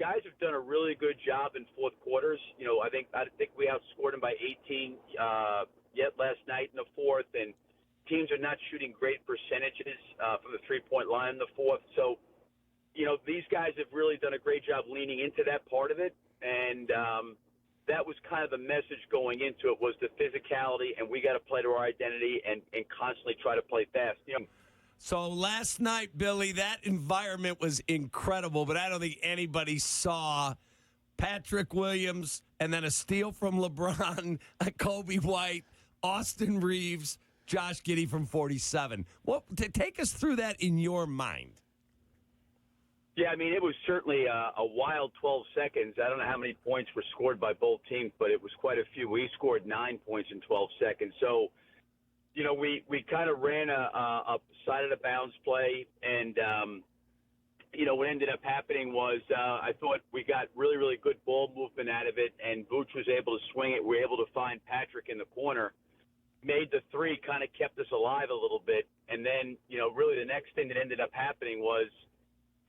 guys have done a really good job in fourth quarters. I think we outscored them by 18 yet last night in the fourth, and teams are not shooting great percentages from the three-point line in the fourth. So, these guys have really done a great job leaning into that part of it, and that was kind of the message going into it, was the physicality, and we got to play to our identity and constantly try to play fast. So last night, Billy, that environment was incredible, but I don't think anybody saw Patrick Williams and then a steal from LeBron, Coby White, Austin Reeves, Josh Giddey from 47. Take us through that in your mind. Yeah, I mean, it was certainly a wild 12 seconds. I don't know how many points were scored by both teams, but it was quite a few. We scored 9 points in 12 seconds. So, we kind of ran a side of the bounds play, and, what ended up happening was I thought we got really, really good ball movement out of it, and Vooch was able to swing it. We were able to find Patrick in the corner, made the three, kind of kept us alive a little bit. And then, really the next thing that ended up happening was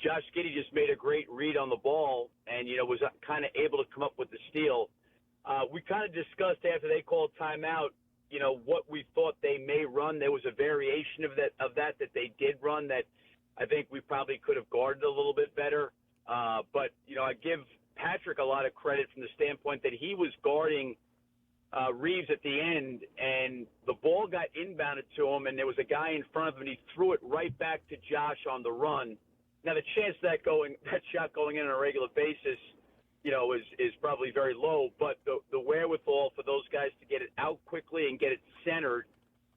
Josh Giddey just made a great read on the ball and, was kind of able to come up with the steal. We kind of discussed after they called timeout, what we thought they may run. There was a variation of that they did run that I think we probably could have guarded a little bit better. But, I give Patrick a lot of credit from the standpoint that he was guarding Reeves at the end, and the ball got inbounded to him, and there was a guy in front of him, and he threw it right back to Josh on the run. Now, the chance of that shot going in on a regular basis, is probably very low, but the wherewithal for those guys to get it out quickly and get it centered,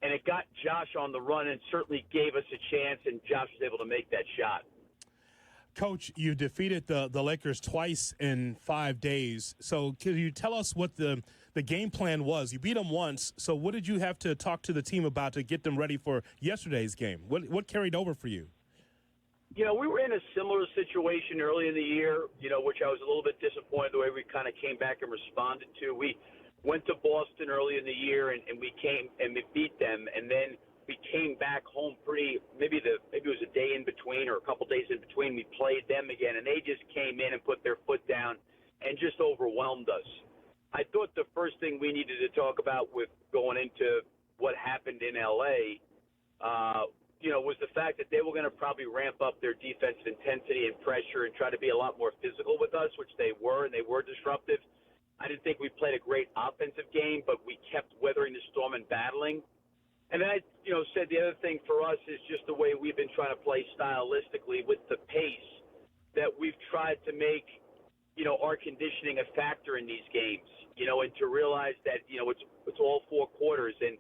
and it got Josh on the run and certainly gave us a chance, and Josh was able to make that shot. Coach, you defeated the Lakers twice in 5 days. So can you tell us what the game plan was? You beat them once, so what did you have to talk to the team about to get them ready for yesterday's game? What carried over for you? We were in a similar situation early in the year, which I was a little bit disappointed the way we kind of came back and responded to. We went to Boston early in the year, and we beat them, and then we came back home maybe it was a day in between or a couple days in between. We played them again, and they just came in and put their foot down and just overwhelmed us. I thought the first thing we needed to talk about with going into what happened in L.A., was the fact that they were going to probably ramp up their defensive intensity and pressure and try to be a lot more physical with us, which they were, and they were disruptive. I didn't think we played a great offensive game, but we kept weathering the storm and battling. And then I, said the other thing for us is just the way we've been trying to play stylistically with the pace that we've tried to make, our conditioning a factor in these games, and to realize that, it's all four quarters. And,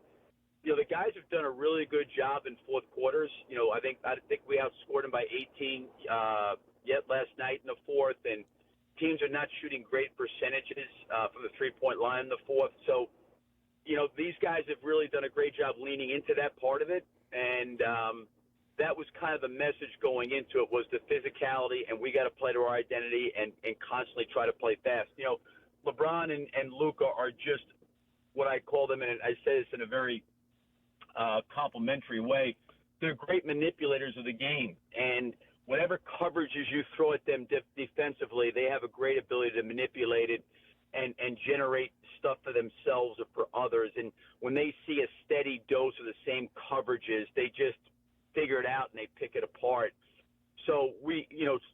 the guys have done a really good job in fourth quarters. I think we outscored them by 18 yet last night in the fourth, and teams are not shooting great percentages from the three-point line in the fourth. So, these guys have really done a great job leaning into that part of it, and that was kind of the message going into it, was the physicality, and we got to play to our identity and constantly try to play fast. LeBron and Luka are just what I call them, and I say this in a very complimentary way. They're great manipulators of the game, and whatever coverages you throw at them defensively, they have a great ability to manipulate it and generate stuff for themselves or for others. And when they see a steady dose of the same coverages, they just figure it out and they pick it apart. So we,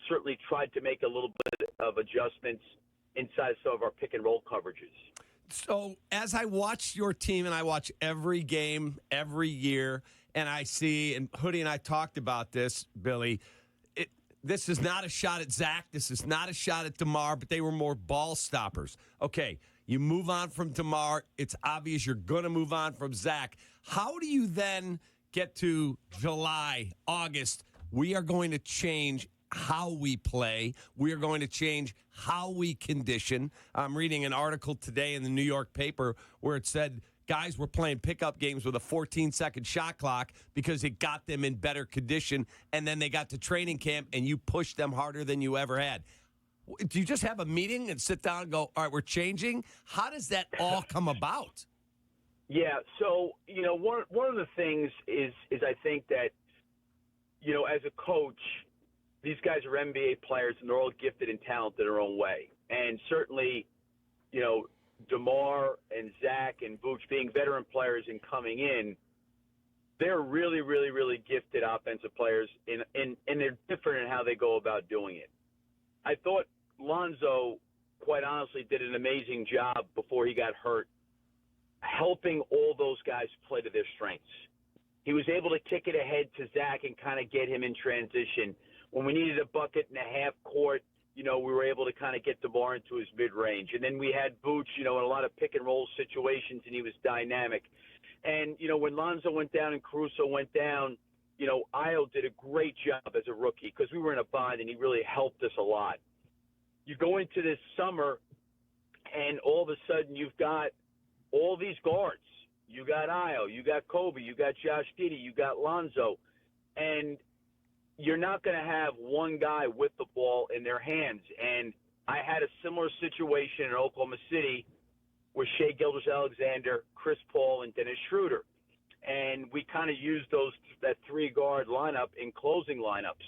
certainly tried to make a little bit of adjustments inside some of our pick and roll coverages. So as I watch your team, and I watch every game every year, and I see, and Hoodie and I talked about this, Billy, this is not a shot at Zach. This is not a shot at DeMar, but they were more ball stoppers. Okay, you move on from DeMar. It's obvious you're going to move on from Zach. How do you then get to July, August? We are going to change how we play. We are going to change how we condition. I'm reading an article today in the New York paper where it said guys were playing pickup games with a 14-second shot clock because it got them in better condition, and then they got to training camp and you pushed them harder than you ever had. Do you just have a meeting and sit down and go, all right, we're changing? How does that all come about? Yeah, so, one of the things is I think that, as a coach, these guys are NBA players, and they're all gifted and talented in their own way. And certainly, DeMar and Zach and Vooch being veteran players and coming in, they're really, really, really gifted offensive players, and they're different in how they go about doing it. I thought Lonzo, quite honestly, did an amazing job before he got hurt, helping all those guys play to their strengths. He was able to kick it ahead to Zach and kind of get him in transition. When we needed a bucket in a half court, we were able to kind of get DeMar into his mid-range. And then we had Vooch, in a lot of pick-and-roll situations, and he was dynamic. And, when Lonzo went down and Caruso went down, Ayo did a great job as a rookie because we were in a bind, and he really helped us a lot. You go into this summer, and all of a sudden you've got all these guards. You got Ayo, you got Coby, you got Josh Giddey, you got Lonzo. And you're not going to have one guy with the ball in their hands. And I had a similar situation in Oklahoma City with Shai Gilgeous-Alexander, Chris Paul, and Dennis Schroeder. And we kind of used that three-guard lineup in closing lineups.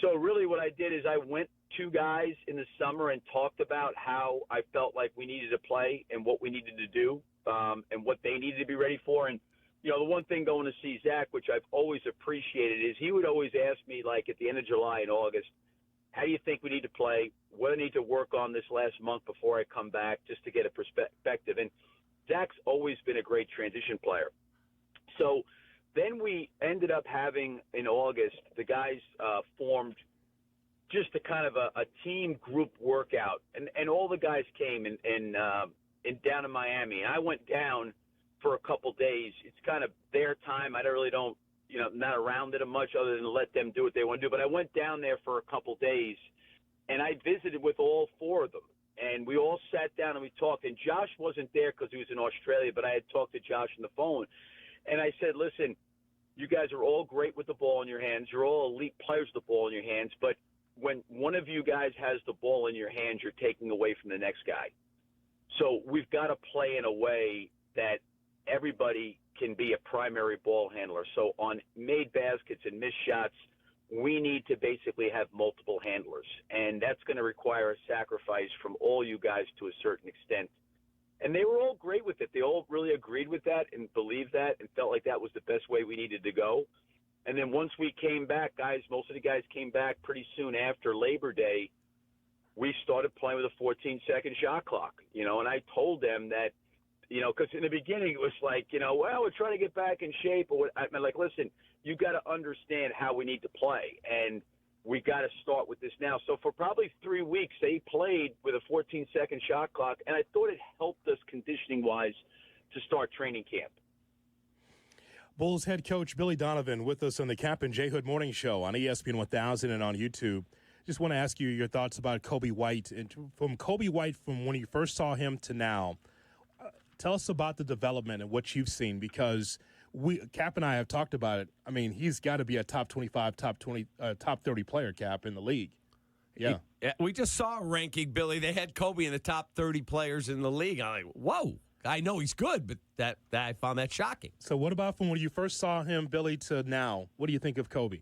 So really what I did is I went to guys in the summer and talked about how I felt like we needed to play and what we needed to do and what they needed to be ready for. And the one thing going to see Zach, which I've always appreciated, is he would always ask me, like, at the end of July and August, how do you think we need to play? What do I need to work on this last month before I come back, just to get a perspective? And Zach's always been a great transition player. So then we ended up having, in August, the guys formed just a kind of a team group workout. And all the guys came in down in Miami. And I went down for a couple days. It's kind of their time. I really don't, not around it much other than let them do what they want to do. But I went down there for a couple days, and I visited with all four of them. And we all sat down and we talked. And Josh wasn't there because he was in Australia, but I had talked to Josh on the phone. And I said, listen, you guys are all great with the ball in your hands. You're all elite players with the ball in your hands. But when one of you guys has the ball in your hands, you're taking away from the next guy. So we've got to play in a way that everybody can be a primary ball handler. So on made baskets and missed shots, we need to basically have multiple handlers. And that's going to require a sacrifice from all you guys to a certain extent. And they were all great with it. They all really agreed with that and believed that and felt like that was the best way we needed to go. And then once we came back, most of the guys came back pretty soon after Labor Day. We started playing with a 14-second shot clock, and I told them that, because in the beginning it was like, well, we're trying to get back in shape. I'm like, listen, you got to understand how we need to play, and we got to start with this now. So for probably 3 weeks, they played with a 14-second shot clock, and I thought it helped us conditioning-wise to start training camp. Bulls head coach Billy Donovan with us on the Kap and Hood Morning Show on ESPN 1000 and on YouTube. Just want to ask you your thoughts about Coby White. And from Coby White, from when you first saw him to now, tell us about the development and what you've seen, because Kap and I have talked about it. I mean, he's got to be a top 25, top 30 player, Kap, in the league. Yeah. We just saw a ranking, Billy. They had Coby in the top 30 players in the league. I'm like, whoa. I know he's good, but that I found that shocking. So what about from when you first saw him, Billy, to now? What do you think of Coby?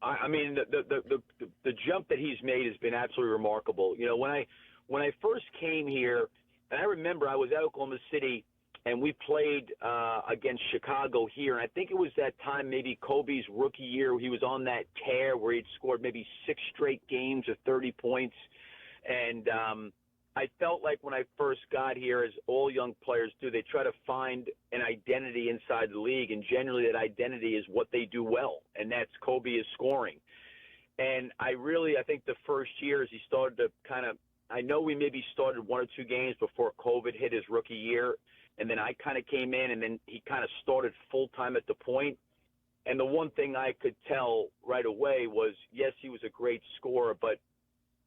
I mean, the jump that he's made has been absolutely remarkable. When I first came here, and I remember I was at Oklahoma City, and we played against Chicago here, and I think it was that time, maybe Kobe's rookie year, he was on that tear where he'd scored maybe 6 straight games of 30 points, and I felt like when I first got here, as all young players do, they try to find an identity inside the league, and generally that identity is what they do well, and that's Coby is scoring. And I think the first year as he started to I know we maybe started 1 or 2 games before COVID hit his rookie year, and then I kind of came in, and then he kind of started full-time at the point. And the one thing I could tell right away was, yes, he was a great scorer, but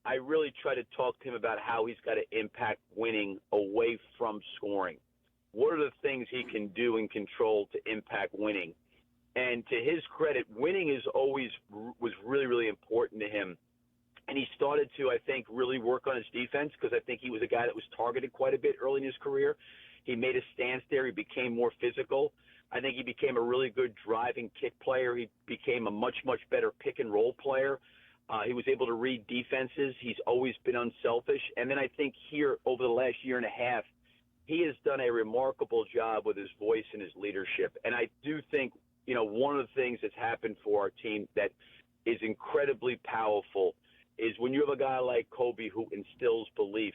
I really try to talk to him about how he's got to impact winning away from scoring. What are the things he can do and control to impact winning? And to his credit, winning was really, really important to him. And he started to, I think, really work on his defense, because I think he was a guy that was targeted quite a bit early in his career. He made a stance there. He became more physical. I think he became a really good driving kick player. He became a much, much better pick-and-roll player. He was able to read defenses. He's always been unselfish. And then I think here over the last year and a half, he has done a remarkable job with his voice and his leadership. And I do think, one of the things that's happened for our team that is incredibly powerful is when you have a guy like Coby who instills belief,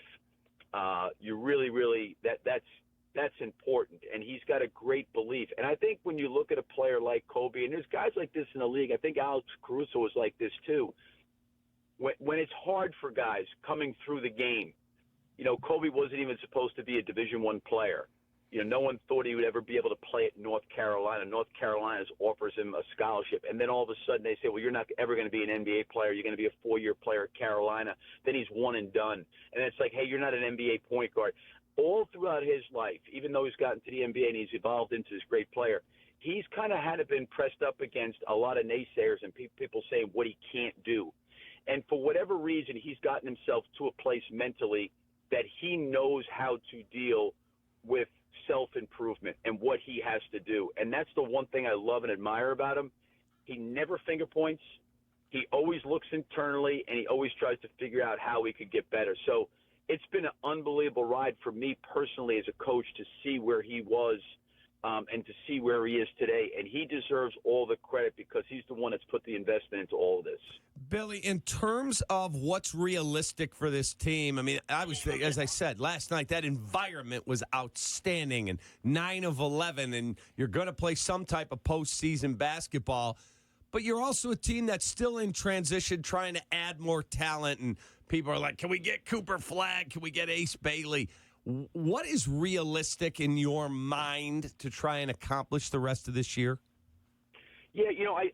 you really, that's important. And he's got a great belief. And I think when you look at a player like Coby, and there's guys like this in the league, I think Alex Caruso was like this too. When it's hard for guys coming through the game, Coby wasn't even supposed to be a Division I player. No one thought he would ever be able to play at North Carolina. North Carolina offers him a scholarship. And then all of a sudden they say, well, you're not ever going to be an NBA player. You're going to be a 4-year player at Carolina. Then he's one and done. And it's like, hey, you're not an NBA point guard. All throughout his life, even though he's gotten to the NBA and he's evolved into this great player, he's kind of had to been pressed up against a lot of naysayers and people saying what he can't do. And for whatever reason, he's gotten himself to a place mentally that he knows how to deal with self-improvement and what he has to do. And that's the one thing I love and admire about him. He never finger points. He always looks internally, and he always tries to figure out how he could get better. So it's been an unbelievable ride for me personally as a coach to see where he was and to see where he is today. And he deserves all the credit because he's the one that's put the investment into all of this. Billy, in terms of what's realistic for this team, I mean, as I said, last night, that environment was outstanding, and 9 of 11, and you're going to play some type of postseason basketball, but you're also a team that's still in transition, trying to add more talent, and people are like, can we get Cooper Flagg? Can we get Ace Bailey? What is realistic in your mind to try and accomplish the rest of this year? Yeah,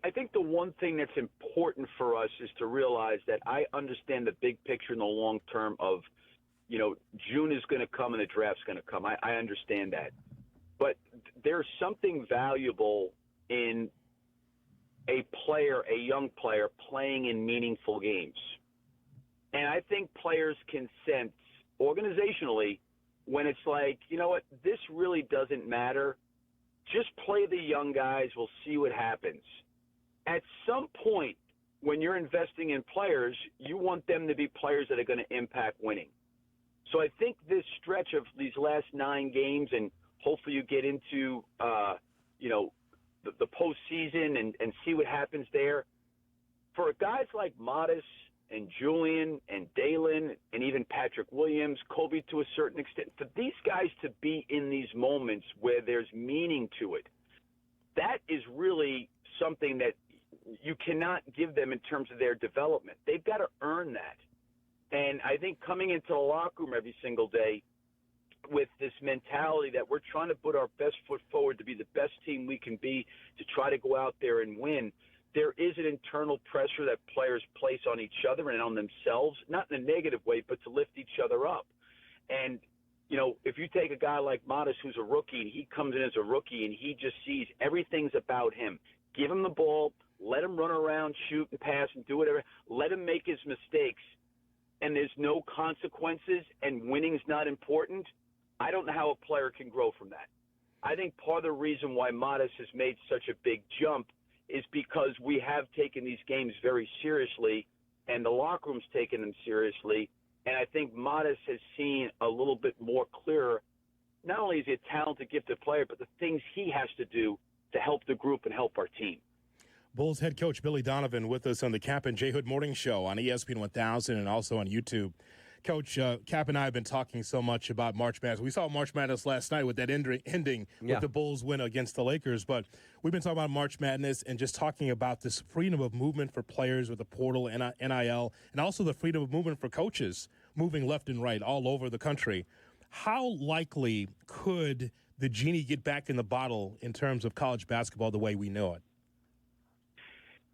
I think the one thing that's important for us is to realize that I understand the big picture in the long term of, June is going to come and the draft's going to come. I understand that. But there's something valuable in a young player, playing in meaningful games. And I think players can sense organizationally when it's like, you know what, this really doesn't matter. Just play the young guys. We'll see what happens. At some point, when you're investing in players, you want them to be players that are going to impact winning. So I think this stretch of these last 9 games, and hopefully you get into, the postseason and see what happens there. For guys like Modest and Julian and Dalen and even Patrick Williams, Coby to a certain extent, for these guys to be in these moments where there's meaning to it, that is really something that you cannot give them in terms of their development. They've got to earn that. And I think coming into the locker room every single day with this mentality that we're trying to put our best foot forward to be the best team we can be, to try to go out there and win, there is an internal pressure that players place on each other and on themselves, not in a negative way, but to lift each other up. And, if you take a guy like Modest who's a rookie and he comes in as a rookie and he just sees everything's about him, give him the ball, let him run around, shoot and pass and do whatever, let him make his mistakes, and there's no consequences and winning's not important, I don't know how a player can grow from that. I think part of the reason why Modest has made such a big jump is because we have taken these games very seriously, and the locker room's taken them seriously. And I think Modest has seen a little bit more clearer. Not only is he a talented, gifted player, but the things he has to do to help the group and help our team. Bulls head coach Billy Donovan with us on the Kap and Hood Morning Show on ESPN 1000 and also on YouTube. Coach, Kap and I have been talking so much about March Madness. We saw March Madness last night with that ending with the Bulls win against the Lakers. But we've been talking about March Madness and just talking about this freedom of movement for players with the portal, NIL, and also the freedom of movement for coaches moving left and right all over the country. How likely could the genie get back in the bottle in terms of college basketball the way we know it?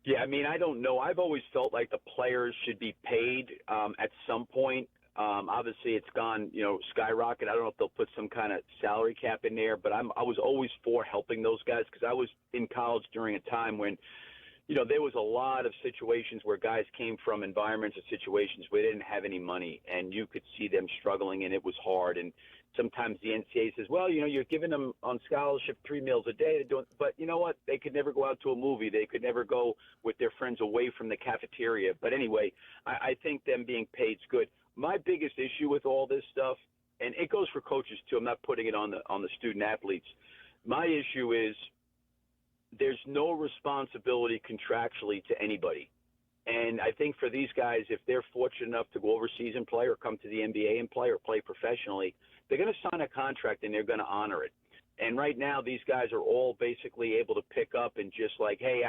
Yeah, I mean, I don't know. I've always felt like the players should be paid at some point. Obviously, it's gone, skyrocket. I don't know if they'll put some kind of salary cap in there, but I was always for helping those guys because I was in college during a time when, there was a lot of situations where guys came from environments and situations where they didn't have any money, and you could see them struggling, and it was hard. And sometimes the NCAA says, well, you're giving them on scholarship 3 meals a day. But you know what? They could never go out to a movie. They could never go with their friends away from the cafeteria. But anyway, I think them being paid's good. My biggest issue with all this stuff, and it goes for coaches too, I'm not putting it on the student athletes. My issue is there's no responsibility contractually to anybody. And I think for these guys, if they're fortunate enough to go overseas and play or come to the NBA and play or play professionally, they're going to sign a contract and they're going to honor it. And right now, these guys are all basically able to pick up and just like, hey,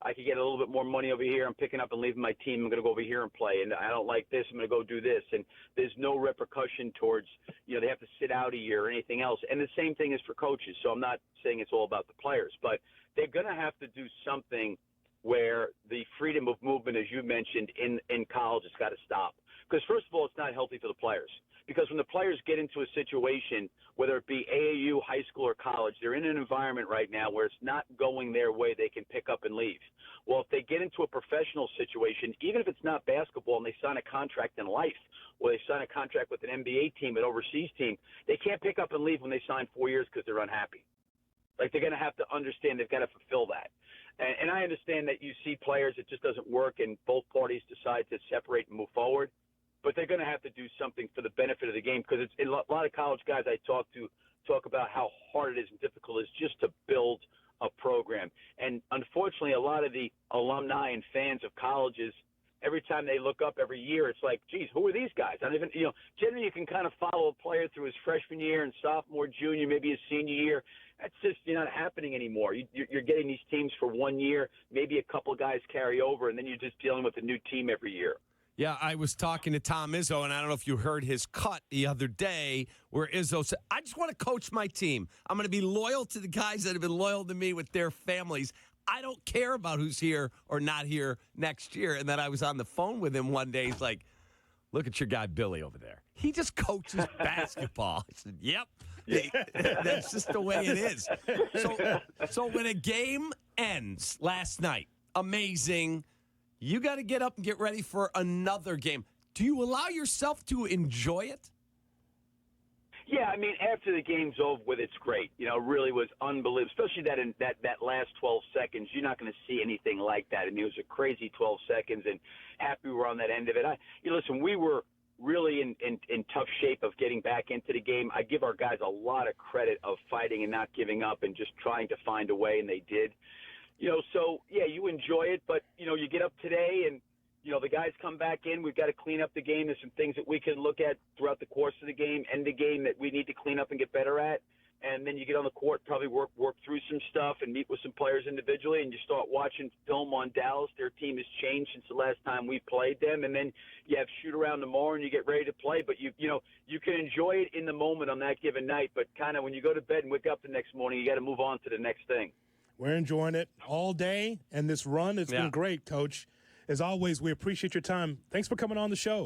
I could get a little bit more money over here. I'm picking up and leaving my team. I'm going to go over here and play. And I don't like this. I'm going to go do this. And there's no repercussion towards, they have to sit out a year or anything else. And the same thing is for coaches. So I'm not saying it's all about the players, but they're going to have to do something where the freedom of movement, as you mentioned, in college has got to stop. Because, first of all, it's not healthy for the players. Because when the players get into a situation, whether it be AAU, high school, or college, they're in an environment right now where it's not going their way. They can pick up and leave. Well, if they get into a professional situation, even if it's not basketball and they sign a contract in life, or they sign a contract with an NBA team, an overseas team, they can't pick up and leave when they sign 4 years because they're unhappy. Like, they're going to have to understand they've got to fulfill that. And I understand that you see players, it just doesn't work, and both parties decide to separate and move forward. But they're going to have to do something for the benefit of the game, because it's a lot of college guys I talk about how hard it is and difficult it is just to build a program. And unfortunately, a lot of the alumni and fans of colleges, every time they look up every year, it's like, geez, who are these guys? I don't even, generally you can kind of follow a player through his freshman year and sophomore, junior, maybe his senior year. That's just not happening anymore. You're getting these teams for 1 year, maybe a couple guys carry over, and then you're just dealing with a new team every year. Yeah, I was talking to Tom Izzo, and I don't know if you heard his cut the other day where Izzo said, I just want to coach my team. I'm going to be loyal to the guys that have been loyal to me with their families. I don't care about who's here or not here next year. And then I was on the phone with him one day. He's like, look at your guy Billy over there. He just coaches basketball. I said, yep. That's just the way it is. So when a game ends last night, amazing. You got to get up and get ready for another game. Do you allow yourself to enjoy it? Yeah, I mean, after the game's over with, it's great. It really was unbelievable, especially that last 12 seconds. You're not going to see anything like that. I mean, it was a crazy 12 seconds, and happy we were on that end of it. Listen, we were really in tough shape of getting back into the game. I give our guys a lot of credit of fighting and not giving up and just trying to find a way, and they did. So, yeah, you enjoy it, but, you get up today and, the guys come back in. We've got to clean up the game. There's some things that we can look at throughout the course of the game, end the game, that we need to clean up and get better at. And then you get on the court, probably work through some stuff and meet with some players individually, and you start watching film on Dallas. Their team has changed since the last time we played them. And then you have shoot around tomorrow and you get ready to play. But, you can enjoy it in the moment on that given night. But kind of when you go to bed and wake up the next morning, you got to move on to the next thing. We're enjoying it all day, and this run has been great, Coach. As always, we appreciate your time. Thanks for coming on the show.